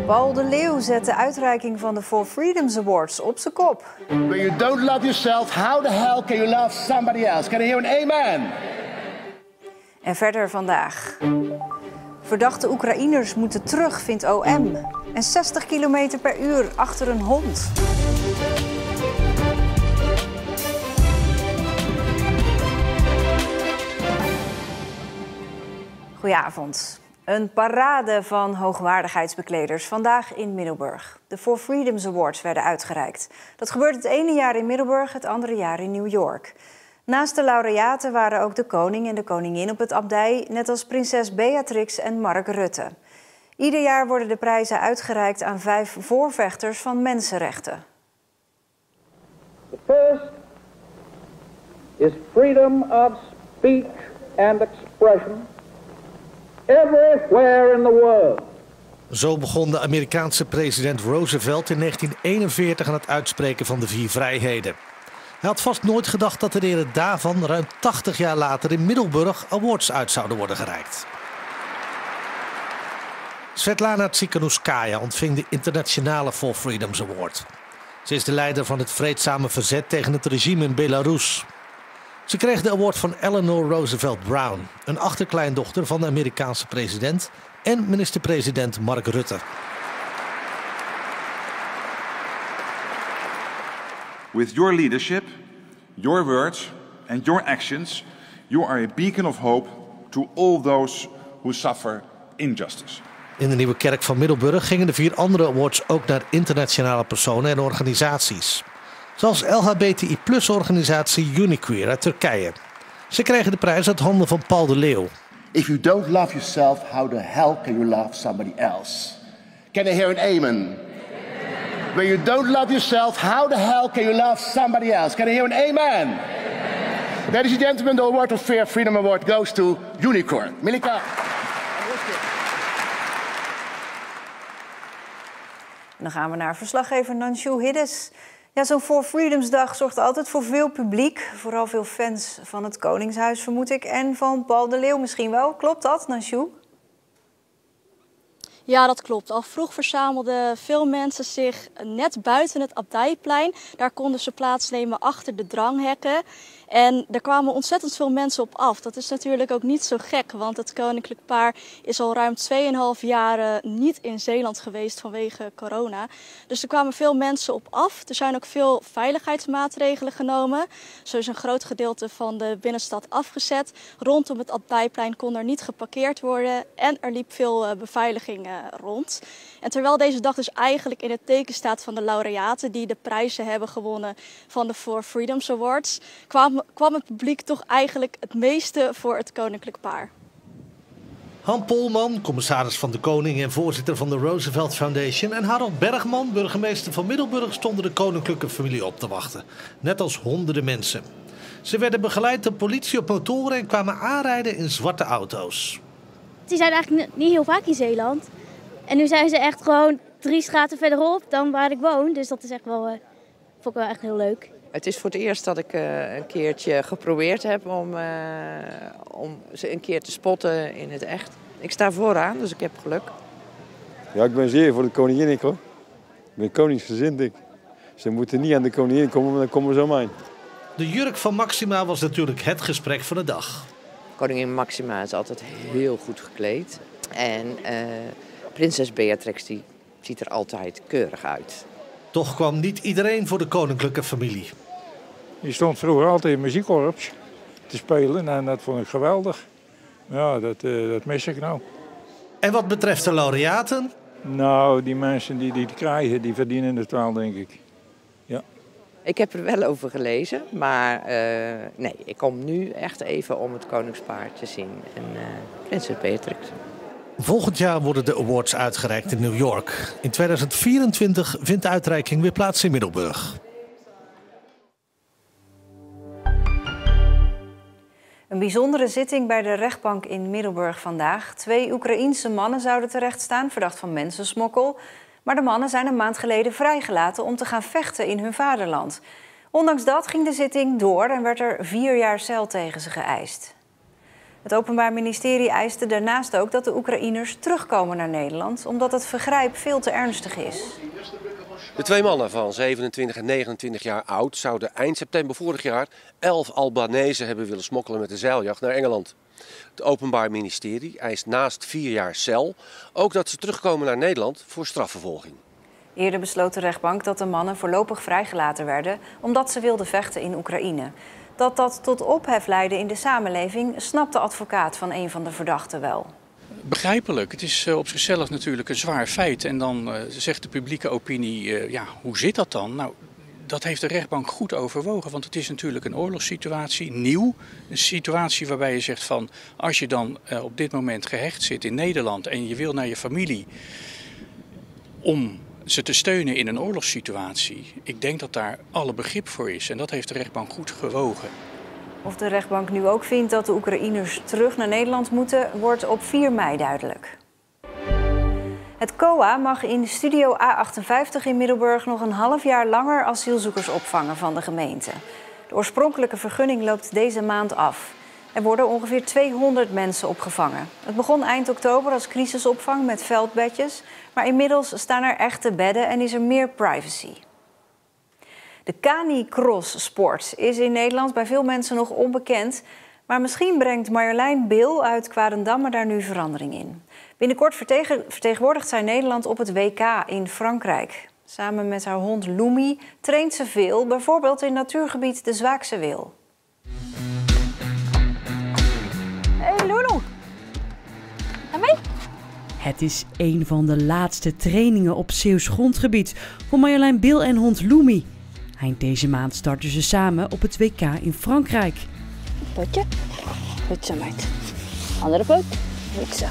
Paul de Leeuw zet de uitreiking van de For Freedoms Awards op zijn kop. When you don't love yourself, how the hell can you love somebody else? Can I hear an amen? En verder vandaag. Verdachte Oekraïners moeten terug, vindt OM. En 60 km per uur achter een hond. Goedenavond. Een parade van hoogwaardigheidsbekleders vandaag in Middelburg. De For Freedoms Awards werden uitgereikt. Dat gebeurt het ene jaar in Middelburg, het andere jaar in New York. Naast de laureaten waren ook de koning en de koningin op het abdij, net als prinses Beatrix en Mark Rutte. Ieder jaar worden de prijzen uitgereikt aan 5 voorvechters van mensenrechten. The first is freedom of speech and expression everywhere in the world. Zo begon de Amerikaanse president Roosevelt in 1941 aan het uitspreken van de 4 vrijheden. Hij had vast nooit gedacht dat er eerder daarvan ruim 80 jaar later in Middelburg awards uit zouden worden gereikt. Svetlana Tsikhanouskaya ontving de internationale For Freedoms Award. Ze is de leider van het vreedzame verzet tegen het regime in Belarus. Ze kreeg de award van Eleanor Roosevelt Brown, een achterkleindochter van de Amerikaanse president en minister-president Mark Rutte. With your leadership, your words and your actions, you are a beacon of hope to all those who suffer injustice. In de Nieuwe Kerk van Middelburg gingen de 4 andere awards ook naar internationale personen en organisaties. Zoals LHBTI+-organisatie Uniqueer uit Turkije. Ze kregen de prijs uit handen van Paul de Leeuw. If you don't love yourself, how the hell can you love somebody else? Can I hear an amen? When you don't love yourself, how the hell can you love somebody else? Can I hear an amen? Ladies and gentlemen, the award of Fair Freedom Award goes to Unicorn. Milika. En dan gaan we naar verslaggever Nanshu Hiddes. Ja, zo'n For Freedoms dag zorgt altijd voor veel publiek. Vooral veel fans van het Koningshuis, vermoed ik. En van Paul de Leeuw misschien wel. Klopt dat, Nanshu? Ja, dat klopt. Al vroeg verzamelden veel mensen zich net buiten het Abdijplein. Daar konden ze plaatsnemen achter de dranghekken. En er kwamen ontzettend veel mensen op af. Dat is natuurlijk ook niet zo gek, want het koninklijk paar is al ruim 2,5 jaar niet in Zeeland geweest vanwege corona. Dus er kwamen veel mensen op af. Er zijn ook veel veiligheidsmaatregelen genomen. Zo is een groot gedeelte van de binnenstad afgezet. Rondom het Abdijplein kon er niet geparkeerd worden en er liep veel beveiliging rond. En terwijl deze dag dus eigenlijk in het teken staat van de laureaten die de prijzen hebben gewonnen van de For Freedoms Awards, kwam het publiek toch eigenlijk het meeste voor het koninklijk paar. Han Polman, commissaris van de Koning en voorzitter van de Roosevelt Foundation, en Harold Bergman, burgemeester van Middelburg, stonden de koninklijke familie op te wachten. Net als honderden mensen. Ze werden begeleid door politie op motoren en kwamen aanrijden in zwarte auto's. Die zijn eigenlijk niet heel vaak in Zeeland. En nu zijn ze echt gewoon 3 straten verderop dan waar ik woon. Dus dat is echt wel, vond ik wel echt heel leuk. Het is voor het eerst dat ik een keertje geprobeerd heb om ze een keer te spotten in het echt. Ik sta vooraan, dus ik heb geluk. Ja, ik ben zeer voor de koningin, ik hoor. Ik ben koningsgezind, ik. Ze moeten niet aan de koningin komen, maar dan komen ze aan mij. De jurk van Maxima was natuurlijk het gesprek van de dag. Koningin Maxima is altijd heel goed gekleed. En prinses Beatrix die ziet er altijd keurig uit. Toch kwam niet iedereen voor de koninklijke familie. Je stond vroeger altijd in muziekkorps te spelen en dat vond ik geweldig. Ja, dat mis ik nou. En wat betreft de laureaten? Nou, die mensen die het krijgen, die verdienen het wel, denk ik. Ja. Ik heb er wel over gelezen, maar nee, ik kom nu echt even om het koningspaar te zien en prinses Beatrix. Volgend jaar worden de awards uitgereikt in New York. In 2024 vindt de uitreiking weer plaats in Middelburg. Een bijzondere zitting bij de rechtbank in Middelburg vandaag. 2 Oekraïense mannen zouden terechtstaan, verdacht van mensensmokkel. Maar de mannen zijn een maand geleden vrijgelaten om te gaan vechten in hun vaderland. Ondanks dat ging de zitting door en werd er 4 jaar cel tegen ze geëist. Het Openbaar Ministerie eiste daarnaast ook dat de Oekraïners terugkomen naar Nederland, omdat het vergrijp veel te ernstig is. De twee mannen van 27 en 29 jaar oud zouden eind september vorig jaar 11 Albanezen hebben willen smokkelen met de zeiljacht naar Engeland. Het Openbaar Ministerie eist naast 4 jaar cel ook dat ze terugkomen naar Nederland voor strafvervolging. Eerder besloot de rechtbank dat de mannen voorlopig vrijgelaten werden omdat ze wilden vechten in Oekraïne. Dat tot ophef leidde in de samenleving, snapt de advocaat van een van de verdachten wel. Begrijpelijk. Het is op zichzelf natuurlijk een zwaar feit. En dan zegt de publieke opinie, ja, hoe zit dat dan? Nou, dat heeft de rechtbank goed overwogen, want het is natuurlijk een oorlogssituatie, nieuw. Een situatie waarbij je zegt van, als je dan op dit moment gehecht zit in Nederland en je wil naar je familie om ze te steunen in een oorlogssituatie. Ik denk dat daar alle begrip voor is en dat heeft de rechtbank goed gewogen. Of de rechtbank nu ook vindt dat de Oekraïners terug naar Nederland moeten, wordt op 4 mei duidelijk. Het COA mag in Studio A58 in Middelburg nog een half jaar langer asielzoekers opvangen van de gemeente. De oorspronkelijke vergunning loopt deze maand af. Er worden ongeveer 200 mensen opgevangen. Het begon eind oktober als crisisopvang met veldbedjes, maar inmiddels staan er echte bedden en is er meer privacy. De canicross-sport is in Nederland bij veel mensen nog onbekend, maar misschien brengt Marjolein Bil uit Kwadendamme daar nu verandering in. Binnenkort vertegenwoordigt zij Nederland op het WK in Frankrijk. Samen met haar hond Loemi traint ze veel, bijvoorbeeld in natuurgebied de Zwaakse Wil. Hey Lulu, ga mee? Het is een van de laatste trainingen op Zeeuws grondgebied voor Marjolein Bil en hond Loemi. Eind deze maand starten ze samen op het WK in Frankrijk. Potje, goed zo meid. Andere poot, goed zo.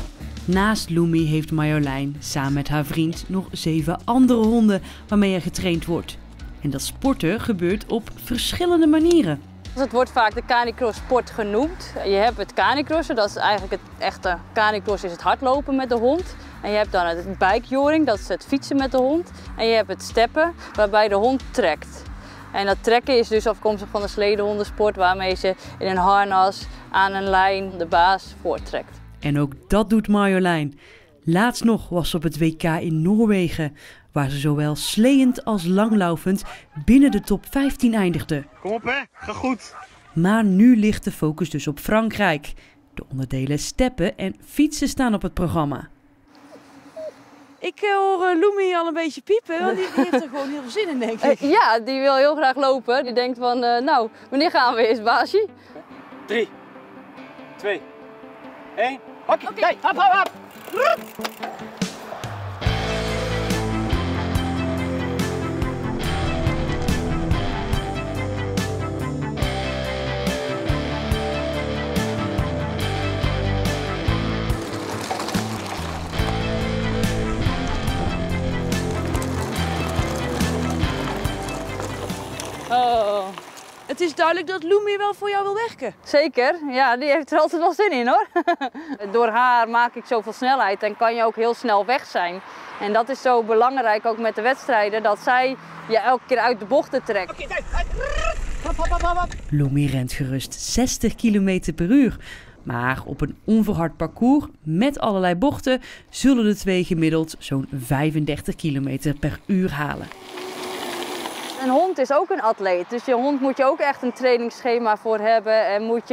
Naast Loemi heeft Marjolein samen met haar vriend nog 7 andere honden waarmee er getraind wordt. En dat sporten gebeurt op verschillende manieren. Het wordt vaak de canicross sport genoemd. Je hebt het canicrossen, dat is eigenlijk het echte canicross, is het hardlopen met de hond. En je hebt dan het bikejoring, dat is het fietsen met de hond. En je hebt het steppen, waarbij de hond trekt. En dat trekken is dus afkomstig van de sledehondensport, waarmee ze in een harnas aan een lijn de baas voorttrekt. En ook dat doet Marjolein. Laatst nog was ze op het WK in Noorwegen, waar ze zowel sleeënd als langlaufend binnen de top 15 eindigde. Kom op hè, ga goed. Maar nu ligt de focus dus op Frankrijk. De onderdelen steppen en fietsen staan op het programma. Ik hoor Loemi al een beetje piepen, want die heeft er gewoon heel veel zin in, denk ik. Ja, die wil heel graag lopen. Die denkt van, nou, wanneer gaan we eens, baasje? 3, 2, 1, hockey, kijk, hop, hop, hop. Oh. Het is duidelijk dat Loemi wel voor jou wil werken. Zeker, ja, die heeft er altijd wel zin in hoor. Door haar maak ik zoveel snelheid en kan je ook heel snel weg zijn. En dat is zo belangrijk ook met de wedstrijden, dat zij je elke keer uit de bochten trekt. Loemi rent gerust 60 km per uur. Maar op een onverhard parcours met allerlei bochten zullen de twee gemiddeld zo'n 35 km per uur halen. Een hond is ook een atleet, dus je hond moet je ook echt een trainingsschema voor hebben. En moet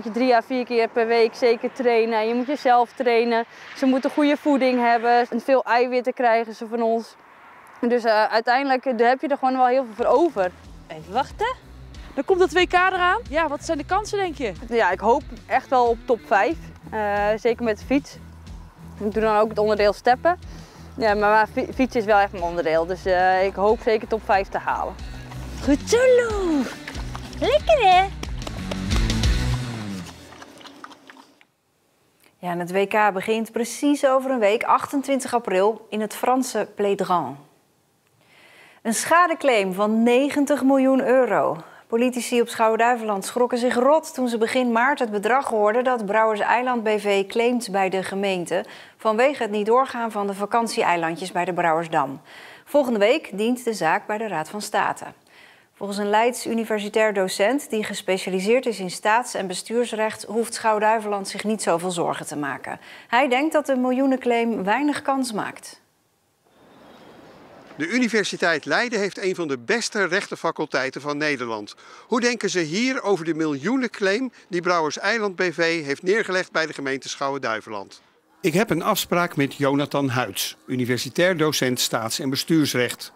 je 3 à 4 keer per week zeker trainen. En je moet jezelf trainen. Ze moeten goede voeding hebben. En veel eiwitten krijgen ze van ons. Dus uiteindelijk heb je er gewoon wel heel veel voor over. Even wachten. Dan komt het WK eraan. Ja, wat zijn de kansen, denk je? Ja, ik hoop echt wel op top 5. Zeker met de fiets. Ik doe dan ook het onderdeel steppen. Ja, maar fietsen is wel echt mijn onderdeel, dus ik hoop zeker top 5 te halen. Goed zo, Lou. Lekker hè? Ja, en het WK begint precies over een week, 28 april, in het Franse Plédran. Een schadeclaim van 90 miljoen euro. Politici op Schouwen-Duiveland schrokken zich rot toen ze begin maart het bedrag hoorden dat Brouwers Eiland BV claimt bij de gemeente vanwege het niet doorgaan van de vakantieeilandjes bij de Brouwersdam. Volgende week dient de zaak bij de Raad van State. Volgens een Leids universitair docent die gespecialiseerd is in staats- en bestuursrecht hoeft Schouwen-Duiveland zich niet zoveel zorgen te maken. Hij denkt dat de miljoenenclaim weinig kans maakt. De Universiteit Leiden heeft een van de beste rechtenfaculteiten van Nederland. Hoe denken ze hier over de miljoenenclaim die Brouwers Eiland BV heeft neergelegd bij de gemeente Schouwen-Duiveland? Ik heb een afspraak met Jonathan Huids, universitair docent staats- en bestuursrecht.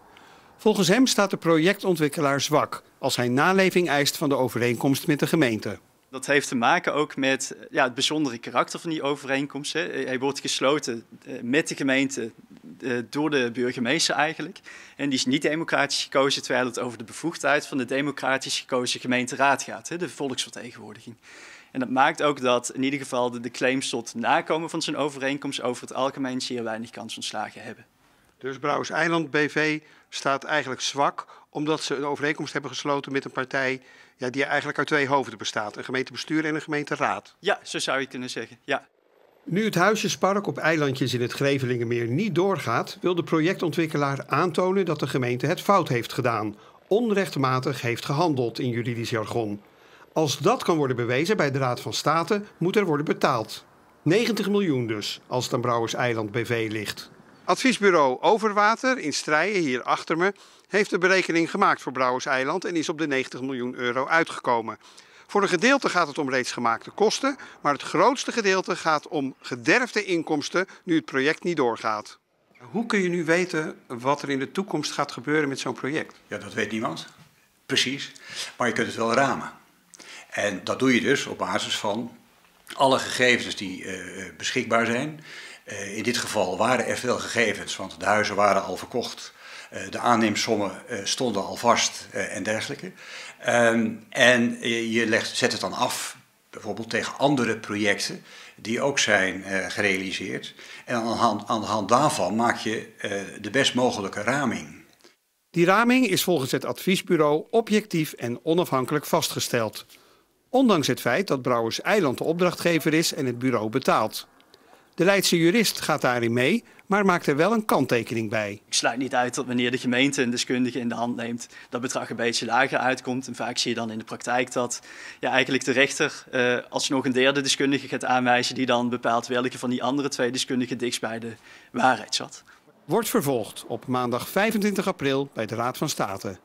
Volgens hem staat de projectontwikkelaar zwak als hij naleving eist van de overeenkomst met de gemeente. Dat heeft te maken ook met het bijzondere karakter van die overeenkomst. Hij wordt gesloten met de gemeente door de burgemeester eigenlijk. En die is niet democratisch gekozen, terwijl het over de bevoegdheid van de democratisch gekozen gemeenteraad gaat, de volksvertegenwoordiging. En dat maakt ook dat in ieder geval de claims tot nakomen van zijn overeenkomst over het algemeen zeer weinig kans van slagen hebben. Dus Brouwers Eiland BV staat eigenlijk zwak omdat ze een overeenkomst hebben gesloten met een partij die eigenlijk uit twee hoofden bestaat. Een gemeentebestuur en een gemeenteraad. Ja, zo zou je kunnen zeggen, ja. Nu het Huisjespark op eilandjes in het Grevelingenmeer niet doorgaat, wil de projectontwikkelaar aantonen dat de gemeente het fout heeft gedaan. Onrechtmatig heeft gehandeld in juridisch jargon. Als dat kan worden bewezen bij de Raad van State, moet er worden betaald. 90 miljoen dus, als het aan Brouwers Eiland BV ligt. Adviesbureau Overwater in Strijen, hier achter me, heeft de berekening gemaakt voor Brouwers Eiland en is op de 90 miljoen euro uitgekomen. Voor een gedeelte gaat het om reeds gemaakte kosten, maar het grootste gedeelte gaat om gederfde inkomsten nu het project niet doorgaat. Hoe kun je nu weten wat er in de toekomst gaat gebeuren met zo'n project? Ja, dat weet niemand. Precies. Maar je kunt het wel ramen. En dat doe je dus op basis van alle gegevens die beschikbaar zijn. In dit geval waren er veel gegevens, want de huizen waren al verkocht. De aanneemsommen stonden al vast en dergelijke. En je zet het dan af, bijvoorbeeld tegen andere projecten die ook zijn gerealiseerd. En aan de hand daarvan maak je de best mogelijke raming. Die raming is volgens het adviesbureau objectief en onafhankelijk vastgesteld. Ondanks het feit dat Brouwers Eiland de opdrachtgever is en het bureau betaalt. De Leidse jurist gaat daarin mee, maar maakt er wel een kanttekening bij. Ik sluit niet uit dat wanneer de gemeente een deskundige in de hand neemt, dat bedrag een beetje lager uitkomt. En vaak zie je dan in de praktijk dat eigenlijk de rechter alsnog een derde deskundige gaat aanwijzen die dan bepaalt welke van die andere twee deskundigen dichtst bij de waarheid zat. Wordt vervolgd op maandag 25 april bij de Raad van State.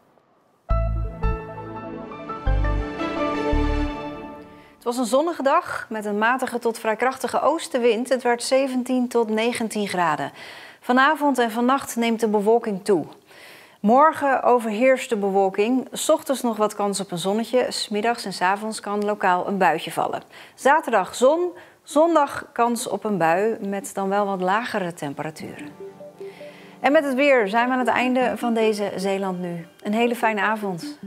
Het was een zonnige dag met een matige tot vrij krachtige oostenwind. Het werd 17 tot 19 graden. Vanavond en vannacht neemt de bewolking toe. Morgen overheerst de bewolking. 's Ochtends nog wat kans op een zonnetje. 's Middags en 's avonds kan lokaal een buitje vallen. Zaterdag zon. Zondag kans op een bui met dan wel wat lagere temperaturen. En met het weer zijn we aan het einde van deze Zeeland Nu. Een hele fijne avond.